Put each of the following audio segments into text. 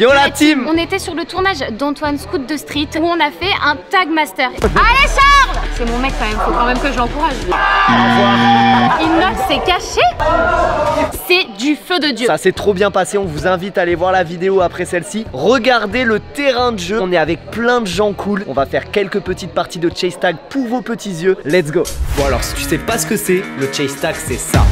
Yo la team. On était sur le tournage d'Antoine Scout de Street où on a fait un tag master. Allez Charles! C'est mon mec quand même, faut quand même que je l'encourage. Il s'est caché. C'est du feu de Dieu. Ça s'est trop bien passé, on vous invite à aller voir la vidéo après celle-ci. Regardez le terrain de jeu, on est avec plein de gens cool. On va faire quelques petites parties de chase tag pour vos petits yeux. Let's go. Bon alors si tu sais pas ce que c'est, le chase tag c'est ça.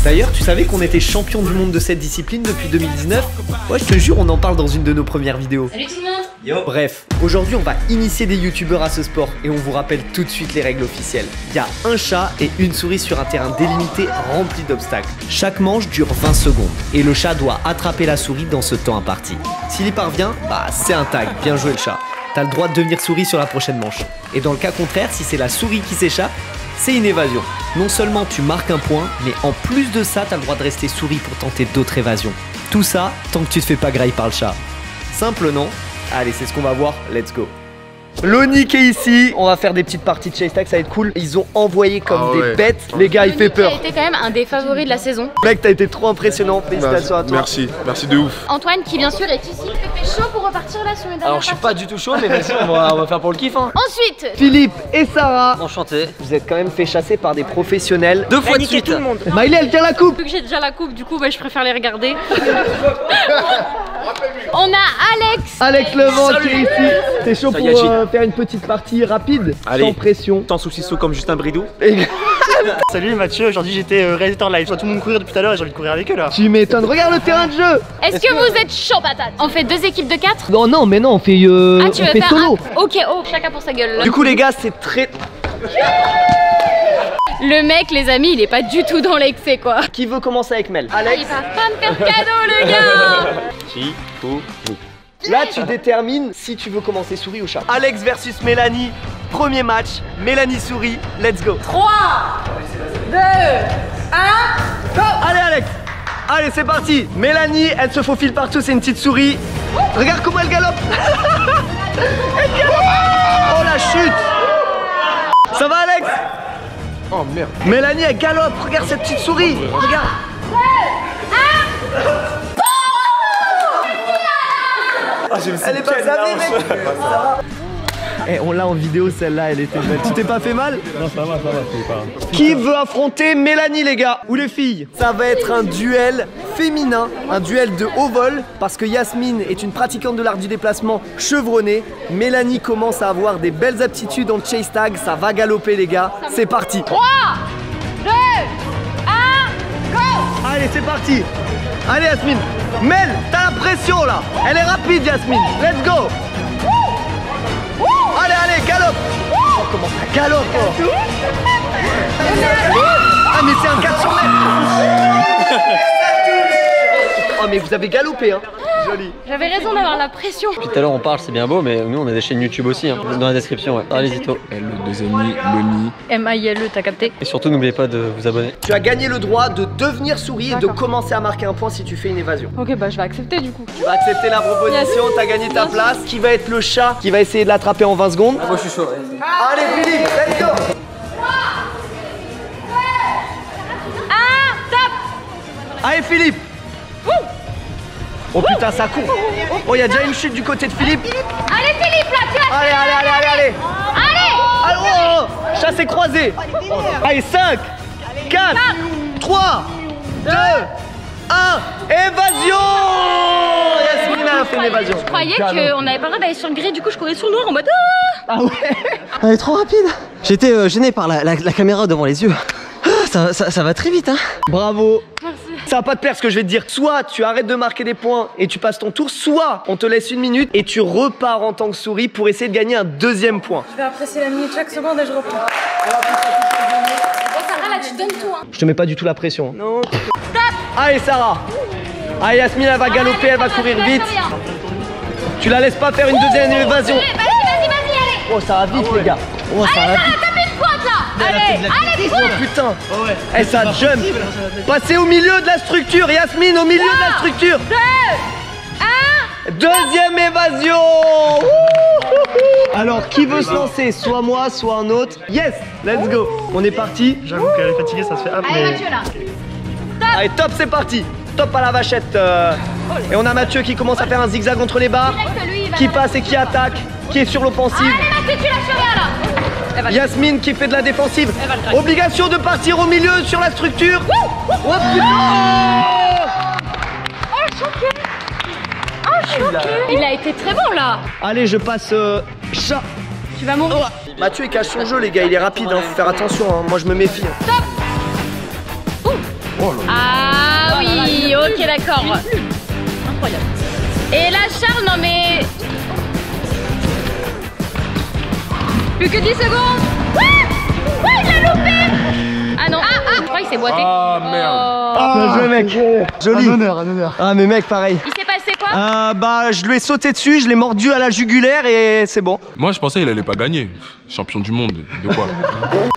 D'ailleurs, tu savais qu'on était champion du monde de cette discipline depuis 2019? Ouais, je te jure, on en parle dans une de nos premières vidéos. Salut tout le monde. Yo. Bref, aujourd'hui on va initier des youtubeurs à ce sport et on vous rappelle tout de suite les règles officielles. Il y a un chat et une souris sur un terrain délimité rempli d'obstacles. Chaque manche dure 20 secondes et le chat doit attraper la souris dans ce temps imparti. S'il y parvient, bah c'est un tag, bien joué le chat. T'as le droit de devenir souris sur la prochaine manche. Et dans le cas contraire, si c'est la souris qui s'échappe, c'est une évasion. Non seulement tu marques un point, mais en plus de ça, t'as le droit de rester souris pour tenter d'autres évasions. Tout ça, tant que tu te fais pas grailler par le chat. Simple, non? Allez, c'est ce qu'on va voir, let's go. Lonic est ici, on va faire des petites parties de chase tag, ça va être cool. Ils ont envoyé comme des bêtes, les gars, il fait peur. Lonic a été quand même un des favoris de la saison. Mec, t'as été trop impressionnant, félicitations à toi. Merci, merci de ouf. Antoine qui bien sûr est ici, il fait chaud pour repartir là sur mes dernières Alors je suis pas du tout chaud mais vas-y on va faire pour le kiff hein. Ensuite, Philippe et Sarah, Enchanté. vous êtes quand même fait chasser par des professionnels. 2 fois de suite. tout le monde. Miley, elle tient la coupe. Vu que j'ai déjà la coupe, du coup bah, je préfère les regarder. on a Alex Levent qui est ici. T'es chaud pour faire une petite partie rapide, Allez. sans pression. Tant saucisseau comme Justin Bridou. Salut Mathieu, aujourd'hui j'étais réalisateur live. Je vois tout le monde courir depuis tout à l'heure et j'ai envie de courir avec eux là. Tu m'étonnes, regarde le terrain de jeu. Est-ce que vous êtes chaud patate? On fait 2 équipes de 4? Non, non, mais non, on fait, Tu on veux fait faire solo. Ok, oh, chacun pour sa gueule. Là. Du coup les gars, c'est très... Le mec, les amis, il est pas du tout dans l'excès quoi. Qui veut commencer avec Mel? Il Alex. va pas me faire cadeau le gars. Là tu détermines si tu veux commencer souris ou chat. Alex versus Mélanie, premier match, Mélanie souris, let's go. 3, 2, 1, go! Allez Alex. Allez c'est parti. Mélanie, elle se faufile partout, c'est une petite souris. Regarde comment elle galope. Elle galope. Oh la chute. Ça va Alex? Oh merde. Mélanie elle galope, regarde cette petite souris. Regarde. Elle est pas savée mec. Eh, on l'a en vidéo celle-là, elle était belle. Tu t'es pas fait mal? Non ça va, c'est pas. Qui veut affronter Mélanie les gars? Ou les filles? Ça va être un duel féminin, un duel de haut vol, parce que Yasmine est une pratiquante de l'art du déplacement chevronnée. Mélanie commence à avoir des belles aptitudes en chase tag, ça va galoper les gars. C'est parti. 3, 2, 1, go! Allez c'est parti. Allez Yasmine. Mel, t'as la pression là. Elle est rapide Yasmine. Let's go. Allez, allez, galope. Oh, comment ça galope oh. Ah mais c'est un 400 mètres. Oh mais vous avez galopé hein. Joli. J'avais raison d'avoir la pression. Depuis tout à l'heure on parle c'est bien beau mais nous on a des chaînes YouTube aussi hein, dans la description ouais. Allez-y Tito. Des amis, Loni. M-I-L-E, t'as capté? Et surtout n'oubliez pas de vous abonner. Tu as gagné le droit de devenir souris et de commencer à marquer un point si tu fais une évasion. Ok bah je vais accepter du coup. Tu vas accepter la proposition, t'as gagné ta place. Qui va être le chat qui va essayer de l'attraper en 20 secondes? Moi je suis chaud. Allez Philippe, let's go. Allez Philippe. Oh putain ça court. Oh il y a déjà une chute du côté de Philippe. Allez Philippe là, tu vas. Allez allez allez allez allez. Allez. Allez oh, oh. Chassé croisé. Allez 5 4 3 2 1. Évasion. Yasmine a fait une évasion. Je croyais qu'on avait pas le droit d'aller sur le gris, du coup je courais sur le noir en mode Ah ouais. Elle est trop rapide. J'étais gêné par la caméra devant les yeux. Ça va très vite hein. Bravo. Ça va pas te plaire ce que je vais te dire. Soit tu arrêtes de marquer des points et tu passes ton tour, soit on te laisse 1 minute et tu repars en tant que souris pour essayer de gagner un 2e point. je vais apprécier la minute chaque seconde et je reprends. Sarah là, tu donnes tout hein. Je te mets pas du tout la pression. Non. Allez Sarah. Allez Yasmine, elle va galoper, elle va courir vite. Tu la laisses pas faire une 2e évasion. Vas-y, allez. Oh ça va vite les gars. Oh ça va vite. Tape une pointe là. Allez, Oh putain. Eh ça jump. Passez au milieu de la structure Yasmine, au milieu de la structure. 2, 1. 2e évasion. Alors qui veut se lancer? Soit moi, soit un autre. Yes, let's go. On est parti. J'avoue qu'elle est fatiguée, ça se fait. Allez Mathieu là. Allez top, c'est parti. Top à la vachette. Et on a Mathieu qui commence à faire un zigzag entre les barres, qui passe et qui attaque, qui est sur l'offensive. Allez, Mathieu, tu lâches rien là. Yasmine qui fait de la défensive. Obligation de partir au milieu sur la structure. Oh putain! Il a été très bon là. Allez, je passe chat. Tu vas mourir. Mathieu il cache son jeu les gars, il est rapide, faut faire attention, moi je me méfie. Stop. Ah oui, ok d'accord. Incroyable. Et là Charles, non mais... Plus que 10 secondes. Ouais, il l'a loupé. Ah non, je crois qu'il s'est boité. Ah merde. Bien joué mec. Joli. Un honneur. Ah mais mec pareil. Il s'est passé quoi? Bah je lui ai sauté dessus, je l'ai mordu à la jugulaire et c'est bon. Moi, je pensais qu'il allait pas gagner. Champion du monde, de quoi?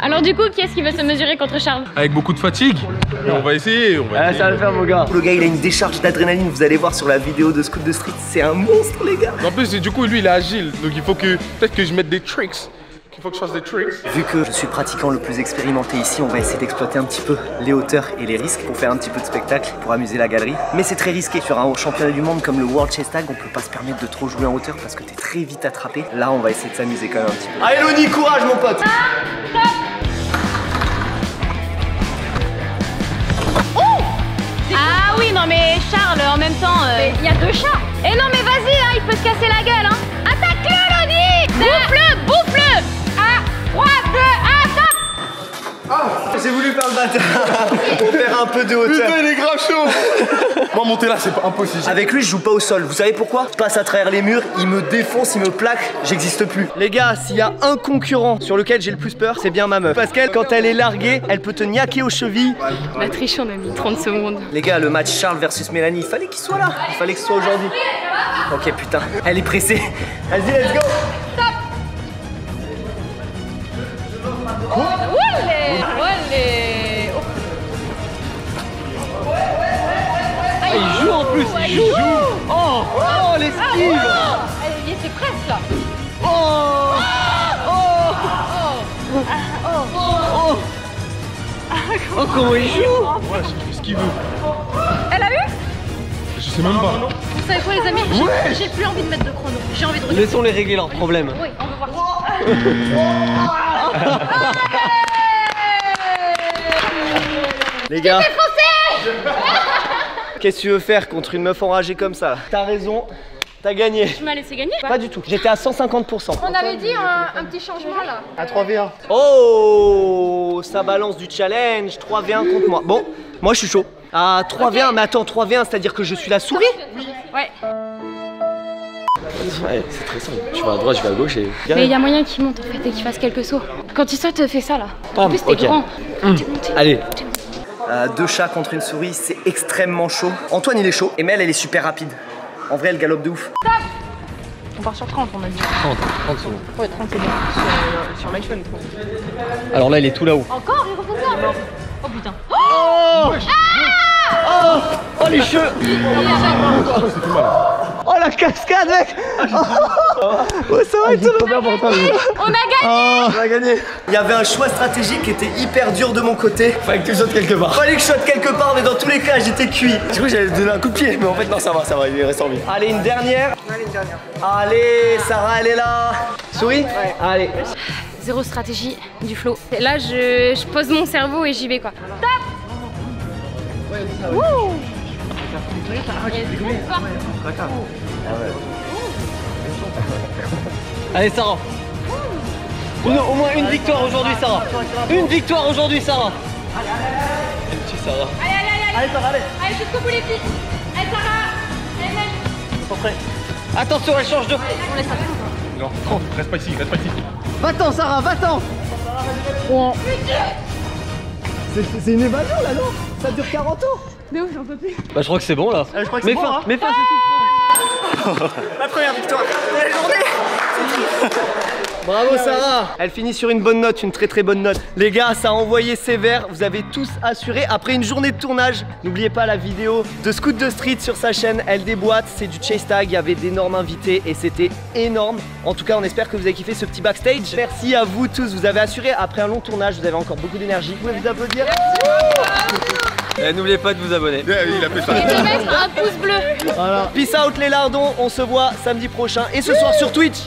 Alors du coup, qui est-ce qui veut se mesurer contre Charles? Avec beaucoup de fatigue. Mais on va essayer. Ça va le faire mon gars. Le gars il a une décharge d'adrénaline, vous allez voir sur la vidéo de Scoot de Street, c'est un monstre les gars. En plus, du coup, lui, il est agile. Donc il faut que peut-être que je mette des tricks. Il faut que je fasse des tricks. Vu que je suis pratiquant le plus expérimenté ici, on va essayer d'exploiter un petit peu les hauteurs et les risques pour faire un petit peu de spectacle, pour amuser la galerie. Mais c'est très risqué. Sur un championnat du monde comme le World Chess Tag, on peut pas se permettre de trop jouer en hauteur parce que t'es très vite attrapé. Là, on va essayer de s'amuser quand même un petit peu. Allez Loni, courage mon pote. Ah oui, non mais Charles, en même temps... Il y a 2 chats. Et non mais vas-y, hein, il peut se casser la gueule. Hein. Attaque-le, Loni. Bouffe-le, bouffe-le. 3, 2, 1, stop. J'ai voulu faire le bâtard pour faire un peu de hauteur. Putain, il est grave chaud. Moi, monter là, c'est pas impossible. Avec lui, je joue pas au sol. Vous savez pourquoi? Je passe à travers les murs, il me défonce, il me plaque, j'existe plus. Les gars, s'il y a un concurrent sur lequel j'ai le plus peur, c'est bien ma meuf. Parce qu'elle, quand elle est larguée, elle peut te niaquer aux chevilles. La triche, on a mis 30 secondes. Les gars, le match Charles versus Mélanie, il fallait qu'il soit là. Il fallait que ce soit aujourd'hui. Ok, putain, elle est pressée. Vas-y, let's go. Il joue en plus, il joue. Oh, l'esquive. C'est presque là. Oh, comment il joue. Ouais, je fais ce qu'il veut. Elle a eu? Je sais même pas. Vous savez quoi les amis? J'ai plus envie de mettre de chrono. J'ai envie de regarder. Laissons-les régler leurs problèmes. Oui, on veut voir Les gars, qu'est-ce que tu veux faire contre une meuf enragée comme ça? T'as raison, t'as gagné. Tu m'as laissé gagner? Pas du tout, j'étais à 150%. On avait dit un petit changement là. À 3v1. Oh, ça balance du challenge, 3v1 contre moi. Bon, moi je suis chaud. Ah, 3v1, mais attends, 3v1, c'est-à-dire que je suis la souris? Ouais. Ouais, c'est très simple. Tu vas à droite, je vais à gauche et. Mais il y a moyen qu'il monte en fait et qu'il fasse quelques sauts. Quand il saute, fais ça là. En plus, t'es ok. grand. Allez. 2 chats contre une souris, c'est extrêmement chaud. Antoine il est chaud, et Mel elle est super rapide. En vrai elle galope de ouf. On part sur 30, on a dit. 30 secondes. Ouais, 30 c'est bien. Sur l'iPhone. Alors là, il est tout là-haut. Encore? Il refait ça? Oh putain. Oh les cheveux. Oh la cascade mec. Ouais ça va être trop bien pour toi. On a gagné. On a gagné. Il y avait un choix stratégique qui était hyper dur de mon côté. Fallait que tu sautes quelque part. Fallait que je saute quelque part mais dans tous les cas j'étais cuit. Du coup, j'allais te donner un coup de pied, mais en fait, non, ça va, il reste en vie. Allez une dernière. Allez Sarah elle est là. Souris. Ouais. Allez. Zéro stratégie, du flow. Là, je pose mon cerveau et j'y vais quoi. Top. Wouh. Allez, Sarah. Au moins une victoire aujourd'hui, Sarah. Une victoire aujourd'hui, Sarah. Petit Sarah. Allez Sarah, allez jusqu'au bout les filles. Allez Sarah. Allez Mel. Attention, elle change de. On laisse ça. Non, reste pas ici, reste pas ici. Va-t'en Sarah, va-t'en. C'est une évasion là non? Ça dure 40 ans. Mais où j'en peux plus. Bah, je crois que c'est bon là. Je crois que c'est bon, hein. Mais fin, c'est tout. La première victoire de la journée. Bravo Sarah. Elle finit sur une bonne note, une très très bonne note. Les gars, ça a envoyé sévère, vous avez tous assuré. Après une journée de tournage, n'oubliez pas la vidéo de Scoot de Street sur sa chaîne. Elle déboîte, c'est du chase tag, il y avait d'énormes invités et c'était énorme. En tout cas, on espère que vous avez kiffé ce petit backstage. Merci à vous tous, vous avez assuré. Après un long tournage, vous avez encore beaucoup d'énergie. Vous pouvez vous applaudir. N'oubliez pas de vous abonner. Il a fait ça. Et de mettre un pouce bleu. Voilà. Peace out les lardons, on se voit samedi prochain et ce soir sur Twitch.